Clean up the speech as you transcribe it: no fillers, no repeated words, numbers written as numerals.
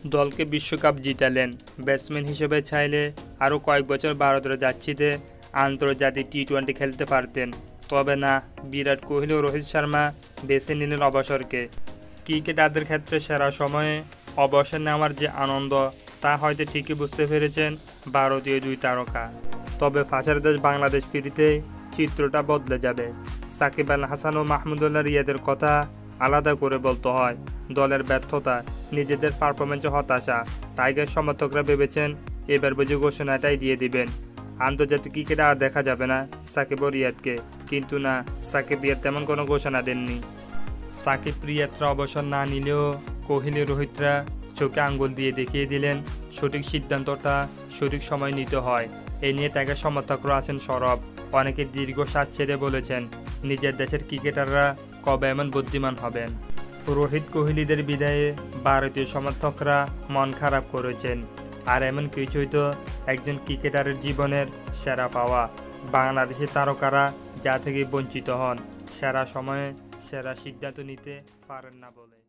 দলকে বিশ্বকাপ জিতালেন। ব্যাটসম্যান হিসেবে চাইলে আরও কয়েক বছর ভারতের জার্সিতে আন্তর্জাতিক টি-20 খেলতে পারতেন। তবে না, বিরাট কোহলি ও রোহিত শর্মা বেছে নিলেন অবসরকে। ক্রিকেটারদের ক্ষেত্রে সেরা সময়ে অবসর নেওয়ার যে আনন্দ, তা হয়তো ঠিকই বুঝতে পেরেছেন ভারতীয় দুই তারকা। তবে ফাঁসের দেশ বাংলাদেশ ফিরতেই চিত্রটা বদলে যাবে। সাকিব আল হাসান ও মাহমুদুল্লাহ রিয়াদের কথা আলাদা করে বলতে হয়। দলের ব্যর্থতা, নিজেদের পারফরমেন্সে হতাশা, টাইগার সমর্থকরা ভেবেছেন এবার বুঝে ঘোষণাটাই দিয়ে দিবেন, আন্তর্জাতিক ক্রিকেটে আর দেখা যাবে না সাকিব ও রিয়াদকে। কিন্তু না, সাকিব রিয়াদ তেমন কোনো ঘোষণা দেননি। সাকিব রিয়াদরা অবসর না নিলেও কোহলি রোহিতরা চোখে আঙ্গুল দিয়ে দেখিয়ে দিলেন সঠিক সিদ্ধান্তটা সঠিক সময় নিতে হয়। এ নিয়ে টাইগার সমর্থকরা আছেন সরব। অনেকে দীর্ঘশ্বাস ছেড়ে বলেছেন নিজের দেশের ক্রিকেটাররা কবে এমন বুদ্ধিমান হবেন। রোহিত কোহলিদের বিদায়ে ভারতীয় সমর্থকরা মন খারাপ করেছেন। আর এমন কিছুই তো একজন ক্রিকেটারের জীবনের সেরা পাওয়া। বাংলাদেশের তারকারা যা থেকে বঞ্চিত হন, সেরা সময়ে সেরা সিদ্ধান্ত নিতে পারেন না বলে।